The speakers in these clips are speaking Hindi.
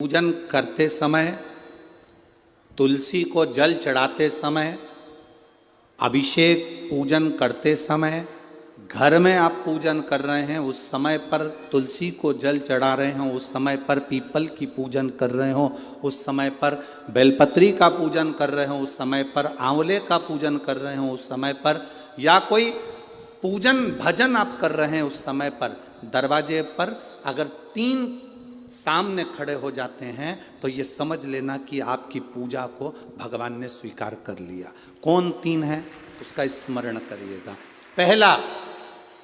पूजन करते समय, तुलसी को जल चढ़ाते समय, अभिषेक पूजन करते समय, घर में आप पूजन कर रहे हैं उस समय पर तुलसी को जल चढ़ा रहे हो, उस समय पर पीपल की पूजन कर रहे हो, उस समय पर बेलपत्री का पूजन कर रहे हो, उस समय पर आंवले का पूजन कर रहे हो, उस समय पर या कोई पूजन भजन आप कर रहे हैं उस समय पर दरवाजे पर अगर 3 सामने खड़े हो जाते हैं तो ये समझ लेना कि आपकी पूजा को भगवान ने स्वीकार कर लिया। कौन 3 है उसका स्मरण करिएगा। पहला,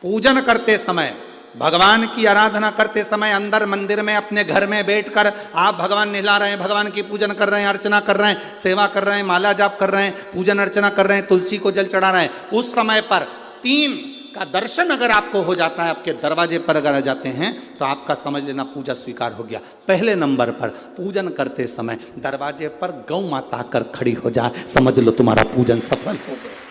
पूजन करते समय, भगवान की आराधना करते समय अंदर मंदिर में अपने घर में बैठकर आप भगवान निहला रहे हैं, भगवान की पूजन कर रहे हैं, अर्चना कर रहे हैं, सेवा कर रहे हैं, माला जाप कर रहे हैं, पूजन अर्चना कर रहे हैं, तुलसी को जल चढ़ा रहे हैं, उस समय पर 3 का दर्शन अगर आपको हो जाता है, आपके दरवाजे पर अगर आ जाते हैं तो आपका समझ लेना पूजा स्वीकार हो गया। पहले नंबर पर पूजन करते समय दरवाजे पर गौ माता आकर खड़ी हो जाए, समझ लो तुम्हारा पूजन सफल हो गया।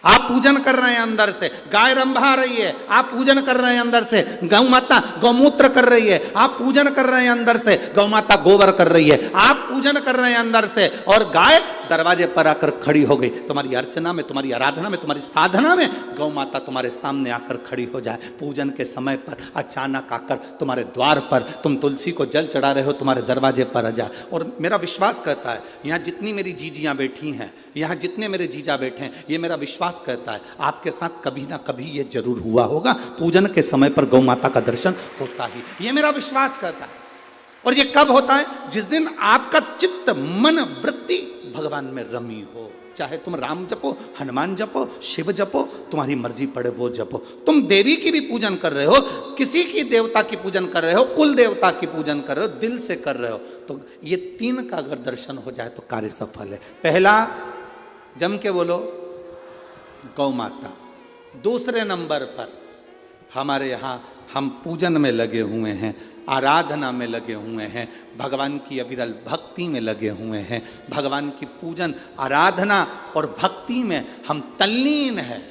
आप पूजन कर रहे हैं अंदर से, गाय रंभा रही है, आप पूजन कर रहे हैं अंदर से, गौ माता गौमूत्र कर रही है, आप पूजन कर रहे हैं अंदर से, गौ माता गोबर कर रही है, आप पूजन कर रहे हैं अंदर से और गाय दरवाजे पर आकर खड़ी हो गई। तुम्हारी अर्चना में, तुम्हारी आराधना में, तुम्हारी साधना में गौ माता तुम्हारे सामने आकर खड़ी हो जाए। पूजन के समय पर अचानक आकर तुम्हारे द्वार पर, तुम तुलसी को जल चढ़ा रहे हो, तुम्हारे दरवाजे पर आ जाए। और मेरा विश्वास कहता है, यहाँ जितनी मेरी जीजियाँ बैठी हैं, यहाँ जितने मेरे जीजा बैठे हैं, ये मेरा विश्वास कहता है आपके साथ कभी ना कभी ये जरूर हुआ होगा, पूजन के समय पर गौ माता का दर्शन होता ही, ये मेरा विश्वास कहता है। और ये कब होता है? जिस दिन आपका चित्त, मन, वृत्ति भगवान में रमी हो। चाहे तुम राम जपो, हनुमान जपो, शिव जपो, तुम्हारी मर्जी पड़े वो जपो। तुम देवी की भी पूजन कर रहे हो, किसी की देवता की पूजन कर रहे हो, कुल देवता की पूजन कर रहे हो, दिल से कर रहे हो, तो ये 3 का अगर दर्शन हो जाए तो कार्य सफल है। पहला, जम के बोलो, गौ माता। दूसरे नंबर पर हमारे यहाँ हम पूजन में लगे हुए हैं, आराधना में लगे हुए हैं, भगवान की अविरल भक्ति में लगे हुए हैं, भगवान की पूजन, आराधना और भक्ति में हम तल्लीन हैं।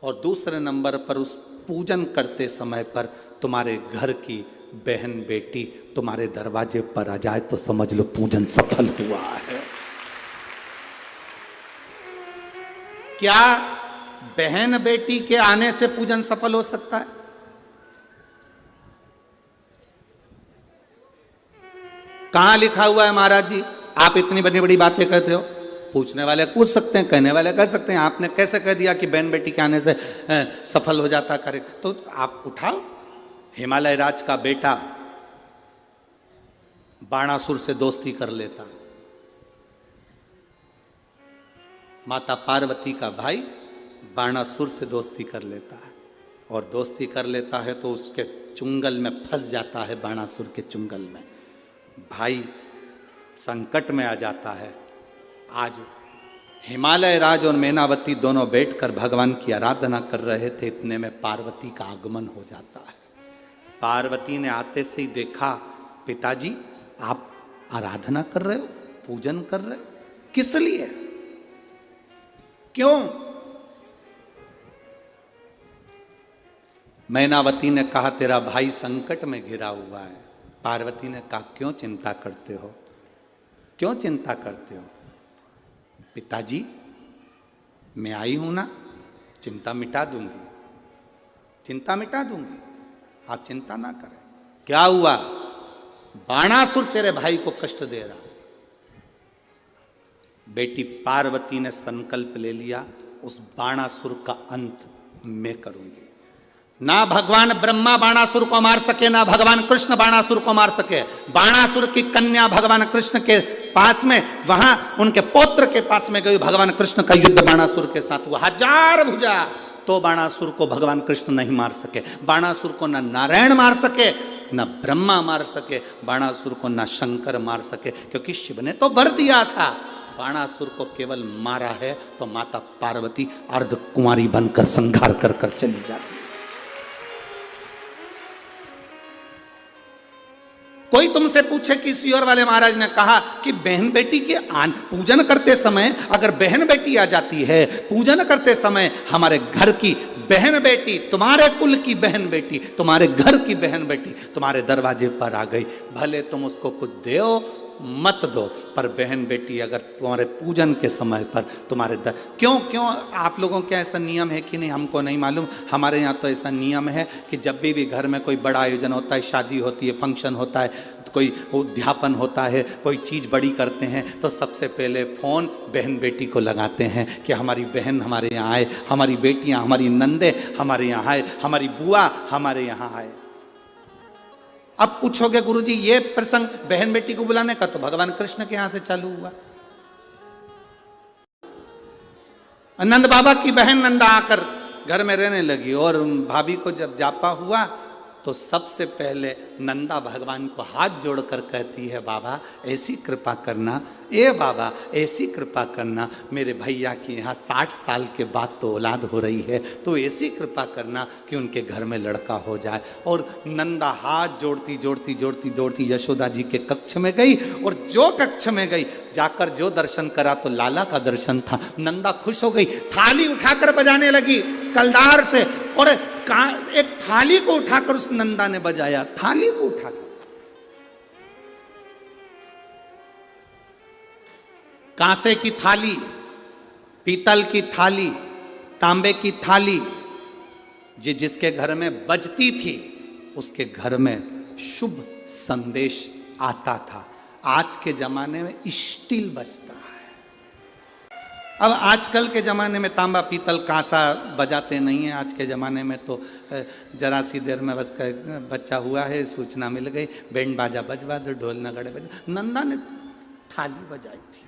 और दूसरे नंबर पर उस पूजन करते समय पर तुम्हारे घर की बहन बेटी तुम्हारे दरवाजे पर आ जाए तो समझ लो पूजन सफल हुआ है। क्या बहन बेटी के आने से पूजन सफल हो सकता है? कहां लिखा हुआ है महाराज जी? आप इतनी बड़ी बड़ी बातें कहते हो। पूछने वाले पूछ सकते हैं, कहने वाले कह सकते हैं, आपने कैसे कह दिया कि बहन बेटी के आने से सफल हो जाता कार्य? तो आप उठाओ, हिमालय राज का बेटा बाणासुर से दोस्ती कर लेता, माता पार्वती का भाई बाणासुर से दोस्ती कर लेता है, और दोस्ती कर लेता है तो उसके चुंगल में फंस जाता है, बाणासुर के चुंगल में भाई संकट में आ जाता है। आज हिमालय राज और मैनावती दोनों बैठकर भगवान की आराधना कर रहे थे, इतने में पार्वती का आगमन हो जाता है। पार्वती ने आते से ही देखा, पिताजी आप आराधना कर रहे हो, पूजन कर रहे हो, किस लिए, क्यों? मैनावती ने कहा तेरा भाई संकट में घिरा हुआ है। पार्वती ने कहा क्यों चिंता करते हो, क्यों चिंता करते हो? पिताजी मैं आई हूं ना, चिंता मिटा दूंगी, चिंता मिटा दूंगी, आप चिंता ना करें। क्या हुआ? बाणासुर तेरे भाई को कष्ट दे रहा। बेटी पार्वती ने संकल्प ले लिया, उस बाणासुर का अंत मैं करूंगी। ना भगवान ब्रह्मा बाणासुर को मार सके, ना भगवान कृष्ण बाणासुर को मार सके। बाणासुर की कन्या भगवान कृष्ण के पास में, वहां उनके पौत्र के पास में गई, भगवान कृष्ण का युद्ध बाणासुर के साथ हुआ, 1000 भुजा, तो बाणासुर को भगवान कृष्ण नहीं मार सके। बाणासुर को न नारायण मार सके, न ब्रह्मा मार सके, बाणासुर को न शंकर मार सके, क्योंकि शिव ने तो वर दिया था। बाणासुर को केवल मारा है तो माता पार्वती अर्ध कुंवारी बनकर संहार कर कर चली जाती। कोई तुमसे पूछे कि सियोर वाले महाराज ने कहा कि बहन बेटी के पूजन करते समय अगर बहन बेटी आ जाती है, पूजन करते समय हमारे घर की बहन बेटी, तुम्हारे कुल की बहन बेटी, तुम्हारे घर की बहन बेटी तुम्हारे दरवाजे पर आ गई, भले तुम उसको कुछ दो मत दो, पर बहन बेटी अगर तुम्हारे पूजन के समय पर तुम्हारे क्यों आप लोगों के ऐसा नियम है कि नहीं हमको नहीं मालूम। हमारे यहाँ तो ऐसा नियम है कि जब भी घर में कोई बड़ा आयोजन होता है, शादी होती है, फंक्शन होता है, कोई उद्यापन होता है, कोई चीज़ बड़ी करते हैं, तो सबसे पहले फ़ोन बहन बेटी को लगाते हैं कि हमारी बहन हमारे यहाँ आए, हमारी बेटियाँ, हमारी नंदे हमारे यहाँ आए, हमारी बुआ हमारे यहाँ आए। अब पूछोगे गुरुजी ये प्रसंग बहन बेटी को बुलाने का तो भगवान कृष्ण के यहां से चालू हुआ। नंद बाबा की बहन नंदा आकर घर में रहने लगी और भाभी को जब जापा हुआ तो सबसे पहले नंदा भगवान को हाथ जोड़कर कहती है, बाबा ऐसी कृपा करना, ए बाबा ऐसी कृपा करना, मेरे भैया की यहाँ 60 साल के बाद तो औलाद हो रही है, तो ऐसी कृपा करना कि उनके घर में लड़का हो जाए। और नंदा हाथ जोड़ती जोड़ती जोड़ती जोड़ती यशोदा जी के कक्ष में गई, और जो कक्ष में गई जाकर जो दर्शन करा तो लाला का दर्शन था। नंदा खुश हो गई, थाली उठाकर बजाने लगी कलदार से, और एक थाली को उठाकर उस नंदा ने बजाया, थाली को उठाकर। कांसे की थाली, पीतल की थाली, तांबे की थाली, जिसके घर में बजती थी उसके घर में शुभ संदेश आता था। आज के जमाने में स्टील बजता है। अब आजकल के ज़माने में तांबा पीतल कांसा बजाते नहीं हैं। आज के ज़माने में तो जरा सी देर में बस बच्चा हुआ है, सूचना मिल गई, बैंड बाजा बजवा दो, ढोल नगाड़े बजा। नंदा ने थाली बजाई थी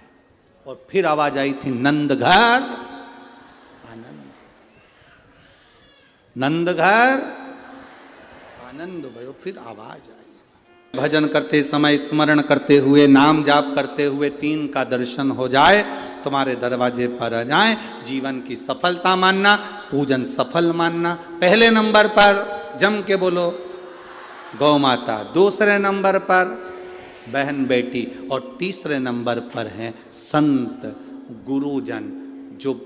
और फिर आवाज आई थी, नंद घर आनंद, नंद घर आनंद भयो। फिर आवाज आई। भजन करते समय, स्मरण करते हुए, नाम जाप करते हुए 3 का दर्शन हो जाए, तुम्हारे दरवाजे पर आ जाए, जीवन की सफलता मानना, पूजन सफल मानना। पहले नंबर पर जम के बोलो गौ माता, दूसरे नंबर पर बहन बेटी, और तीसरे नंबर पर हैं संत गुरुजन, जो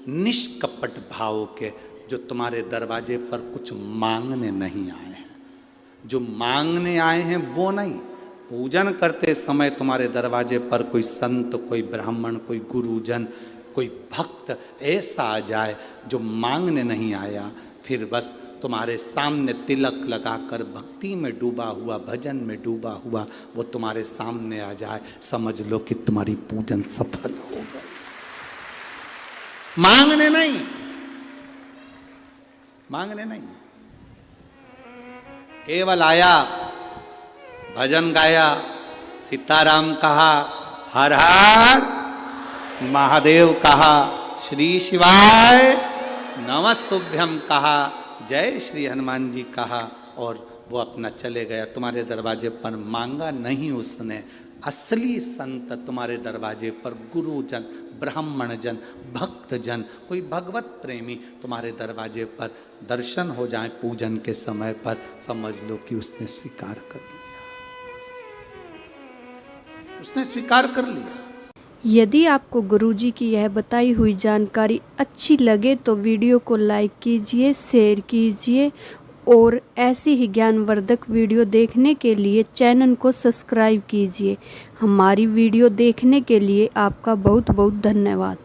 निष्कपट भाव के, जो तुम्हारे दरवाजे पर कुछ मांगने नहीं आए हैं। जो मांगने आए हैं वो नहीं, पूजन करते समय तुम्हारे दरवाजे पर कोई संत, कोई ब्राह्मण, कोई गुरुजन, कोई भक्त ऐसा आ जाए जो मांगने नहीं आया, फिर बस तुम्हारे सामने तिलक लगाकर भक्ति में डूबा हुआ, भजन में डूबा हुआ वो तुम्हारे सामने आ जाए, समझ लो कि तुम्हारी पूजन सफल हो गई। मांगने नहीं, मांगने नहीं, केवल आया, भजन गाया, सीताराम कहा, हर हर महादेव कहा, श्री शिवाय नमस्तुभ्यम कहा, जय श्री हनुमान जी कहा, और वो अपना चले गया। तुम्हारे दरवाजे पर मांगा नहीं उसने। असली संत तुम्हारे दरवाजे पर गुरुजन, ब्राह्मणजन, भक्तजन, कोई भगवत प्रेमी तुम्हारे दरवाजे पर दर्शन हो जाए पूजन के समय पर, समझ लो कि उसने स्वीकार कर लिया, उसने स्वीकार कर लिया। यदि आपको गुरुजी की यह बताई हुई जानकारी अच्छी लगे तो वीडियो को लाइक कीजिए, शेयर कीजिए, और ऐसी ही ज्ञानवर्धक वीडियो देखने के लिए चैनल को सब्सक्राइब कीजिए। हमारी वीडियो देखने के लिए आपका बहुत बहुत धन्यवाद।